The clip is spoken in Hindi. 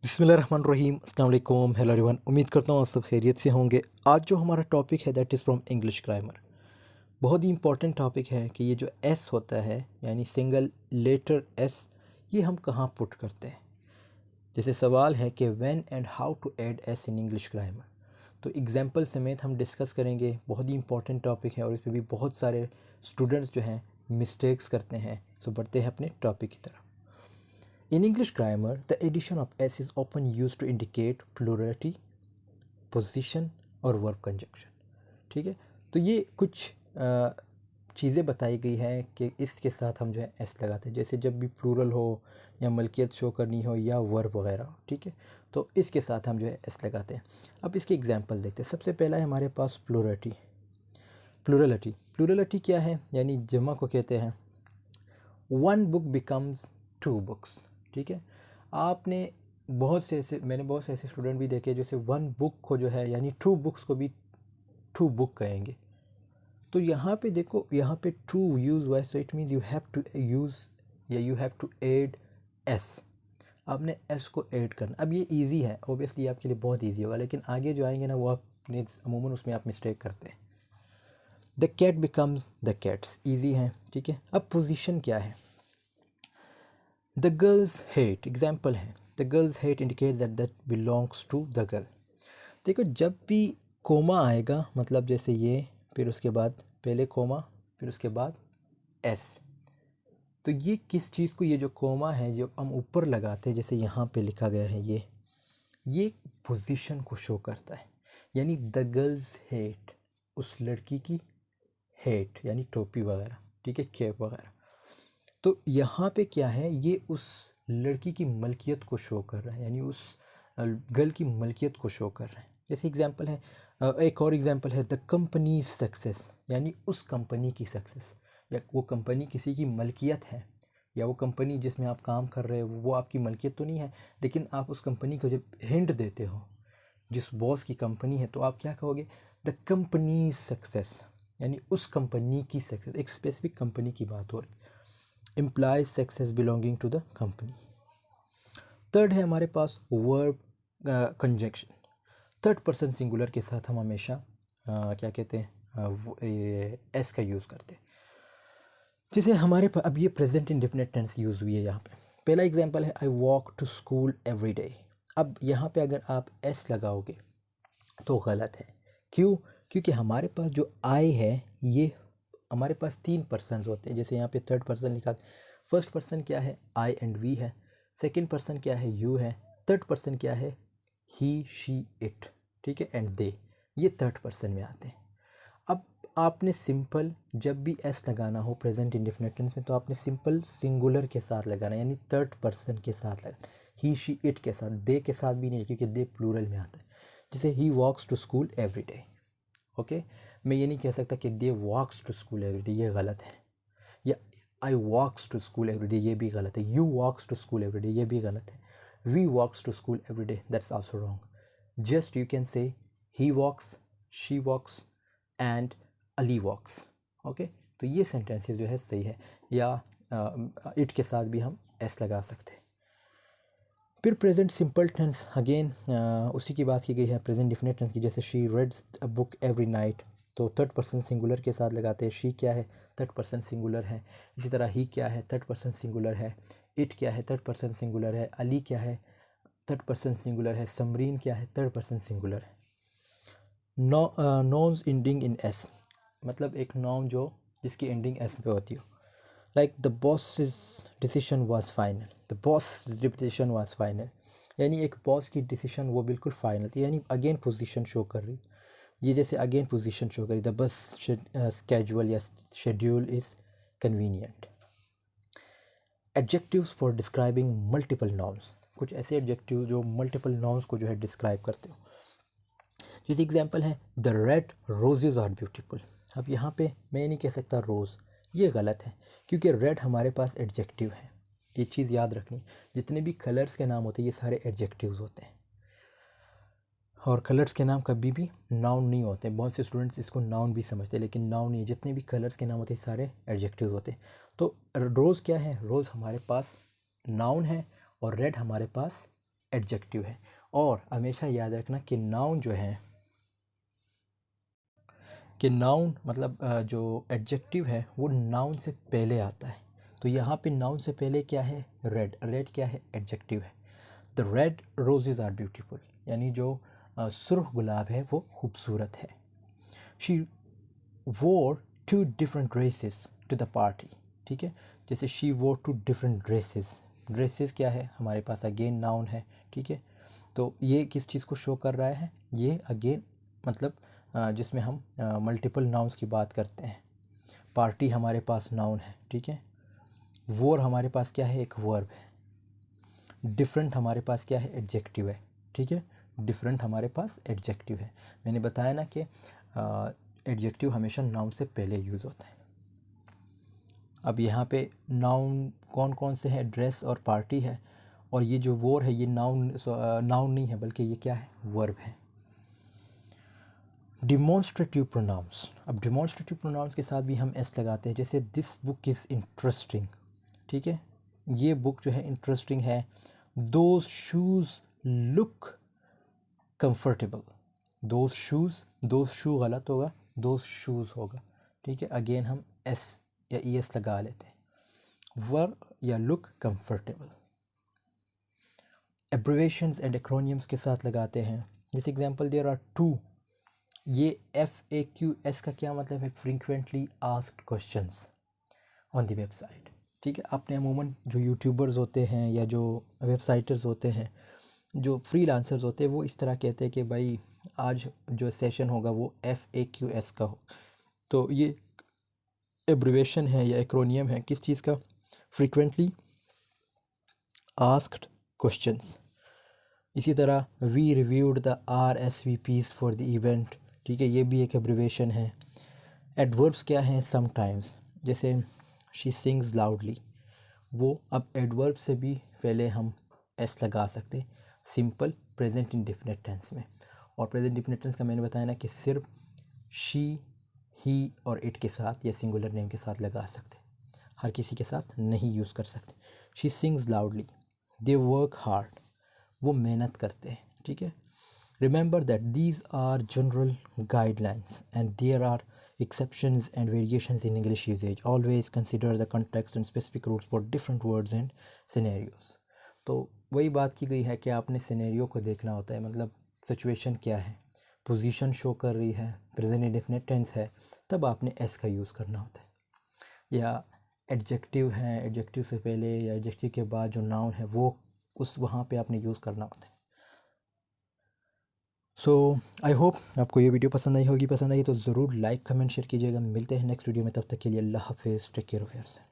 बिस्मिल्लाहिर्रहमानिर्रहीम, अस्सलाम वालेकुम, हेलो एवरीवन। उम्मीद करता हूँ आप सब खैरियत से होंगे। आज जो हमारा टॉपिक है that is from English grammar. बहुत ही इंपॉर्टेंट टॉपिक है कि ये जो एस होता है यानी सिंगल लेटर एस, ये हम कहाँ पुट करते हैं। जैसे सवाल है कि when and how to add s in English grammar, तो एग्जांपल समेत हम डिस्कस करेंगे। बहुत ही इंपॉर्टेंट टॉपिक है और इसमें भी बहुत सारे स्टूडेंट्स जो हैं मिस्टेक्स करते हैं। सो बढ़ते हैं अपने टॉपिक की तरफ। In English grammar, the addition of s is often used to indicate plurality, position और verb conjunction। ठीक है, तो ये कुछ चीज़ें बताई गई हैं कि इसके साथ हम जो है एस लगाते हैं, जैसे जब भी प्लूरल हो या मलकियत शो करनी हो या वर्ब वगैरह हो। ठीक है, तो इसके साथ हम जो है एस लगाते हैं। अब इसके एग्जांपल देखते हैं। सबसे पहला है हमारे पास प्लूरलिटी। प्लूरलिटी क्या है? यानी जमा को कहते हैं। One book becomes two books. ठीक है, आपने मैंने बहुत से ऐसे स्टूडेंट भी देखे जैसे वन बुक को जो है यानी टू बुक्स को भी टू बुक कहेंगे। तो यहाँ पे देखो, यहाँ पे टू यूज़ हुआ है, so it means you have to use या you have to add s. आपने एस को ऐड करना। अब ये इजी है, ओबियसली आपके लिए बहुत इजी होगा, लेकिन आगे जो आएंगे ना वो आपने अमूमन उसमें आप मिस्टेक करते हैं। The cat becomes the cats, easy है। ठीक है, अब पोजिशन क्या है? द गर्ल्स हेट, एग्जाम्पल है the girl's hat indicates that belongs to the girl. देखो, जब भी कोमा आएगा, मतलब जैसे ये, फिर उसके बाद पहले कोमा, फिर उसके बाद एस, तो ये किस चीज़ को, ये जो कोमा है जो हम ऊपर लगाते हैं, जैसे यहाँ पे लिखा गया है ये पोजीशन को शो करता है। यानी द गर्ल्स हेट, उस लड़की की हेट यानी टोपी वगैरह, ठीक है, कैप वगैरह। तो यहाँ पे क्या है, ये उस लड़की की मलकियत को शो कर रहा है, यानी उस गर्ल की मलकियत को शो कर रहा है। जैसे एग्जांपल है, एक और एग्जांपल है द कंपनी सक्सेस, यानी उस कंपनी की सक्सेस, या वो कंपनी किसी की मलकियत है, या वो कंपनी जिसमें आप काम कर रहे हो वो आपकी मलकियत तो नहीं है, लेकिन आप उस कंपनी को जब हिंट देते हो, जिस बॉस की कंपनी है, तो आप क्या कहोगे? द कंपनी सक्सेस, यानी उस कंपनी की सक्सेस, एक स्पेसिफिक कंपनी की बात हो रही। implies success belonging to the company। Third है हमारे पास verb conjunction. Third person singular के साथ हम हमेशा क्या कहते हैं, एस का यूज़ करते हैं। जैसे हमारे पास अब ये प्रेजेंट इंडेफिनिट टेंस यूज़ हुई है यहाँ पे। पहला एग्जांपल है I walk to school every day. अब यहाँ पे अगर आप एस लगाओगे तो गलत है। क्यों? क्योंकि हमारे पास जो आई है, ये हमारे पास तीन पर्सन्स होते हैं। जैसे यहाँ पे थर्ड पर्सन लिखा, फर्स्ट पर्सन क्या है? आई एंड वी है। सेकंड पर्सन क्या है? यू है। थर्ड पर्सन क्या है? ही, शी, इट। ठीक है, एंड दे, ये थर्ड पर्सन में आते हैं। अब आपने सिंपल जब भी एस लगाना हो प्रेजेंट इंडेफिनिट टेंस में, तो आपने सिंपल सिंगुलर के साथ लगाना, यानी थर्ड पर्सन के साथ लगाना। ही, शी, इट के साथ, दे के साथ भी नहीं, क्योंकि दे प्लूरल में आता है। जैसे he walks to school every day. Okay, मैं ये नहीं कह सकता कि they walks to school every day, ये गलत है। या I walks to school every day, ये भी गलत है। You walks to school every day, ये भी गलत है। We walks to school every day, that's also wrong. Just you can say he walks, she walks and Ali walks. Okay, तो ये सेंटेंसेस जो है सही है। या इट के साथ भी हम एस लगा सकते हैं। फिर प्रेजेंट सिंपल टेंस, अगेन उसी की बात की गई है प्रेजेंट डिफिनिट टेंस की। जैसे she reads a book every night, तो थर्ड पर्सन सिंगुलर के साथ लगाते हैं। शी क्या है? थर्ड पर्सन सिंगुलर है। इसी तरह ही क्या है? थर्ड पर्सन सिंगुलर है। इट क्या है? थर्ड पर्सन सिंगुलर है। अली क्या है? थर्ड पर्सन सिंगुलर है। समरीन क्या है? थर्ड पर्सन सिंगुलर है। नॉन्स एंडिंग इन एस, मतलब एक नॉन जो जिसकी एंडिंग एस पे होती हो। Like the boss decision was final, the boss decision was final, यानी एक बॉस की डिसीजन वो बिल्कुल फाइनल थी, यानी अगेन पोजीशन शो कर रही। ये जैसे अगेन पोजीशन शो करी, द बस स्केड्यूल या schedule is convenient. Adjectives for describing multiple nouns, कुछ ऐसे एडजेक्टिव जो मल्टीपल नाउन्स को जो है डिस्क्राइब करते हो। जैसे एग्जांपल है the red roses are beautiful. अब यहाँ पे मैं नहीं कह सकता रोज़, ये गलत है, क्योंकि रेड हमारे पास एडजेक्टिव है। ये चीज़ याद रखनी, जितने भी कलर्स के नाम होते हैं ये सारे एडजेक्टिव्स होते हैं, और कलर्स के नाम कभी भी नाउन नहीं होते। बहुत से स्टूडेंट्स इसको नाउन भी समझते हैं, लेकिन नाउन नहीं, जितने भी कलर्स के नाम होते हैं सारे एडजेक्टिव्स होते हैं। तो रोज़ क्या है? रोज़ हमारे पास नाउन है, और रेड हमारे पास एडजेक्टिव है। और हमेशा याद रखना कि नाउन जो है, कि नाउन मतलब जो एडजेक्टिव है वो नाउन से पहले आता है। तो यहाँ पे नाउन से पहले क्या है, रेड। रेड क्या है, एडजेक्टिव है। The red roses are beautiful, यानी जो सुर्ख गुलाब है वो खूबसूरत है। She wore two different dresses to the party, ठीक है। जैसे she wore two different dresses, dresses क्या है हमारे पास, अगेन नाउन है, ठीक है। तो ये किस चीज़ को शो कर रहा है, ये अगेन मतलब जिसमें हम मल्टीपल नाउन्स की बात करते हैं। पार्टी हमारे पास नाउन है, ठीक है। वोर हमारे पास क्या है, एक वर्ब है। डिफरेंट हमारे पास क्या है, एडजेक्टिव है, ठीक है। डिफरेंट हमारे पास एडजेक्टिव है। मैंने बताया ना कि एडजेक्टिव हमेशा नाउन से पहले यूज़ होता है। अब यहाँ पे नाउन कौन कौन से हैं, ड्रेस और पार्टी है। और ये जो वोर है ये नाउन नहीं है, बल्कि ये क्या है, वर्ब है। डिमॉन्स्ट्रेटिव प्रोनाउंस, अब डिमॉन्स्ट्रेटिव प्रोनाउंस के साथ भी हम एस लगाते हैं। जैसे दिस बुक इज़ इंटरेस्टिंग, ठीक है, ये बुक जो है इंटरेस्टिंग है। Those shoes look comfortable, those shoe गलत होगा, दोज शूज़ होगा, ठीक है। अगेन हम एस या ई एस लगा लेते हैं, वर्ब या लुक कंफर्टेबल। एब्रिवेशंस एंड एक्रोनियम्स के साथ लगाते हैं। जैसे एग्जांपल देयर आर टू, ये FAQS का क्या मतलब है, frequently asked questions on the website, ठीक है। आपने अमूमन जो यूट्यूबर्स होते हैं या जो वेबसाइटर्स होते हैं, जो फ्रीलांसर्स होते हैं, वो इस तरह कहते हैं कि भाई आज जो सेशन होगा वो FAQS का हो। तो ये एब्रिवेशन है या एक्रोनियम है किस चीज़ का, फ्रीक्वेंटली आस्क्ड क्वेश्चंस। इसी तरह we reviewed the RSVPs for the event, ठीक है, ये भी एक एब्रिवेशन है। एडवर्ब्स क्या हैं, समटाइम्स, जैसे शी सिंग्स लाउडली, वो अब एडवर्ब से भी पहले हम एस लगा सकते हैं सिंपल प्रेजेंट इंडेफिनिट टेंस में। और प्रेजेंट इंडेफिनिट टेंस का मैंने बताया ना कि सिर्फ शी, ही और इट के साथ या सिंगुलर नेम के साथ लगा सकते, हर किसी के साथ नहीं यूज़ कर सकते। She sings loudly, they work hard, वो मेहनत करते हैं, ठीक है। Remember that these are general guidelines and there are exceptions and variations in English usage. Always consider the context and specific rules for different words and scenarios. तो वही बात की गई है कि आपने सिनेरियो को देखना होता है, मतलब सिचुएशन क्या है, पोजीशन शो कर रही है, प्रेजेंट इंडेफिनिट टेंस है, तब आपने एस का यूज़ करना होता है। या एडजेक्टिव है, एडजेक्टिव से पहले या एडजेक्टिव के बाद जो नाउन है वो उस वहाँ पे आपने यूज़ करना होता है। सो आई होप आपको ये वीडियो पसंद आई होगी। पसंद आई तो ज़रूर लाइक कमेंट शेयर कीजिएगा। मिलते हैं नेक्स्ट वीडियो में, तब तक के लिए अल्लाह हाफिज़, टेक केयर ऑफ़ योरसेल्फ।